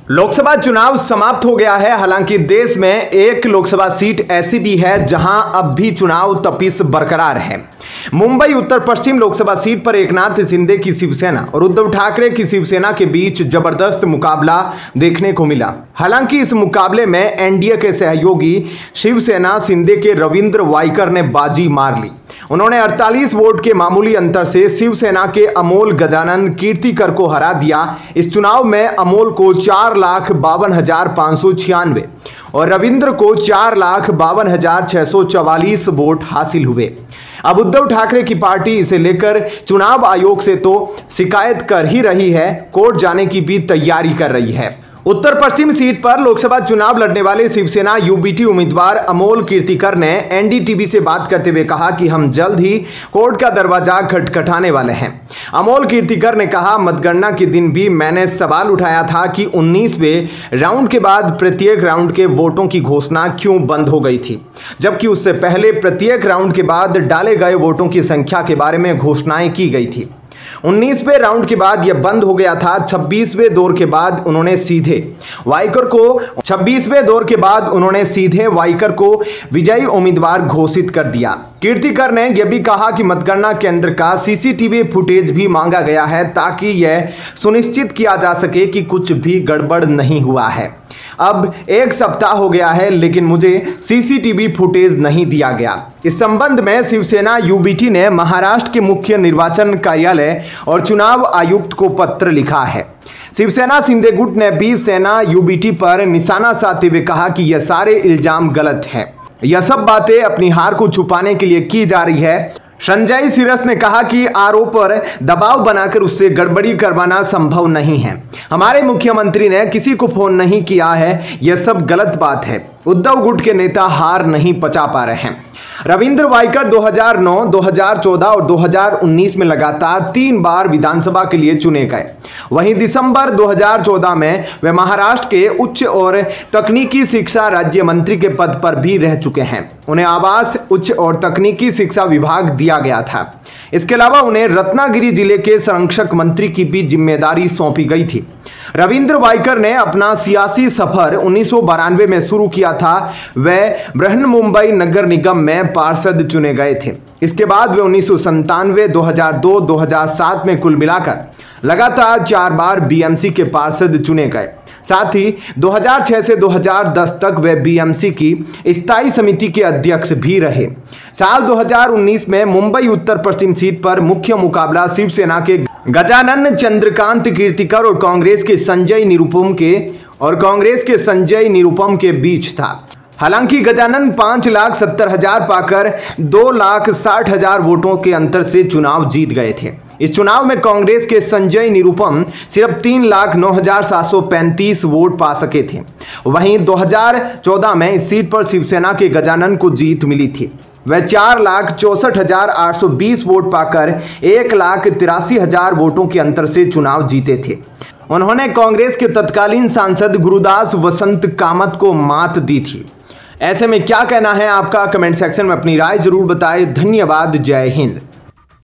लोकसभा चुनाव समाप्त हो गया है। हालांकि देश में एक लोकसभा सीट ऐसी भी है जहां अब भी चुनाव तपिश बरकरार है। मुंबई उत्तर पश्चिम लोकसभा सीट पर एकनाथ शिंदे की शिवसेना और उद्धव ठाकरे की शिवसेना के बीच जबरदस्त मुकाबला देखने को मिला। हालांकि इस मुकाबले में एनडीए के सहयोगी शिवसेना शिंदे के रविंद्र वाइकर ने बाजी मार ली। उन्होंने 48 वोट के मामूली अंतर से शिवसेना के अमोल गजानन कीर्तिकर को हरा दिया। इस चुनाव में अमोल को 4,52,596 और रविंद्र को 4,52,644 वोट हासिल हुए। अब उद्धव ठाकरे की पार्टी इसे लेकर चुनाव आयोग से तो शिकायत कर ही रही है, कोर्ट जाने की भी तैयारी कर रही है। उत्तर पश्चिम सीट पर लोकसभा चुनाव लड़ने वाले शिवसेना यूबीटी उम्मीदवार अमोल कीर्तिकर ने एनडीटीवी से बात करते हुए कहा कि हम जल्द ही कोर्ट का दरवाजा खटखटाने वाले हैं। अमोल कीर्तिकर ने कहा, मतगणना के दिन भी मैंने सवाल उठाया था कि 19वें राउंड के बाद प्रत्येक राउंड के वोटों की घोषणा क्यों बंद हो गई थी, जबकि उससे पहले प्रत्येक राउंड के बाद डाले गए वोटों की संख्या के बारे में घोषणाएं की गई थी। 19वें राउंड के बाद यह बंद हो गया था। 26वें दौर के बाद उन्होंने सीधे वाइकर को विजयी उम्मीदवार घोषित कर दिया। कीर्तिकर ने यह भी कहा कि मतगणना केंद्र का सीसीटीवी फुटेज भी मांगा गया है ताकि यह सुनिश्चित किया जा सके कि कुछ भी गड़बड़ नहीं हुआ है। अब 1 सप्ताह हो गया है लेकिन मुझे सीसीटीवी फुटेज नहीं दिया गया। इस संबंध में शिवसेना यूबीटी ने महाराष्ट्र के मुख्य निर्वाचन कार्यालय और चुनाव आयुक्त को पत्र लिखा है। शिवसेना शिंदे गुट ने भी सेना यूबीटी पर निशाना साधते हुए कहा कि यह सारे इल्जाम गलत हैं। यह सब बातें अपनी हार को छुपाने के लिए की जा रही है। संजय सिरस ने कहा कि आरोप पर दबाव बनाकर उससे गड़बड़ी करवाना संभव नहीं है। हमारे मुख्यमंत्री ने किसी को फोन नहीं किया है, यह सब गलत बात है। उद्धव गुट के नेता हार नहीं पचा पा रहे हैं। रविंद्र वाइकर 2009, 2014 और 2019 में लगातार 3 बार विधानसभा के लिए चुने गए। वहीं दिसंबर 2014 में वे महाराष्ट्र के उच्च और तकनीकी शिक्षा राज्य मंत्री के पद पर भी रह चुके हैं। उन्हें आवास, उच्च और तकनीकी शिक्षा विभाग दिया गया था। इसके अलावा उन्हें रत्नागिरी जिले के संरक्षक मंत्री की भी जिम्मेदारी सौंपी गई थी। रविंद्र वाइकर ने अपना सियासी सफर 1992 में शुरू किया था। वे बृहन्मुंबई नगर निगम में पार्षद चुने गए थे। इसके बाद वे 1997, 2002, 2007 में कुल मिलाकर लगातार 4 बार बीएमसी के पार्षद चुने गए। साथ ही 2006 से 2010 तक वे बीएमसी की स्थायी समिति के अध्यक्ष भी रहे। साल 2019 में मुंबई उत्तर पश्चिम सीट पर मुख्य मुकाबला शिवसेना के गजानन चंद्रकांत कीर्तिकर और कांग्रेस के संजय निरुपम के बीच था। हालांकि गजानन 5,70,000 पाकर 2,60,000 वोटों के अंतर से चुनाव जीत गए थे। इस चुनाव में कांग्रेस के संजय निरुपम सिर्फ 3,09,735 वोट पा सके थे। वहीं 2014 में इस सीट पर शिवसेना के गजानन को जीत मिली थी। वह 4,64,820 वोट पाकर 1,83,000 वोटों के अंतर से चुनाव जीते थे। उन्होंने कांग्रेस के तत्कालीन सांसद गुरुदास वसंत कामत को मात दी थी। ऐसे में क्या कहना है आपका? कमेंट सेक्शन में अपनी राय जरूर बताएं। धन्यवाद। जय हिंद।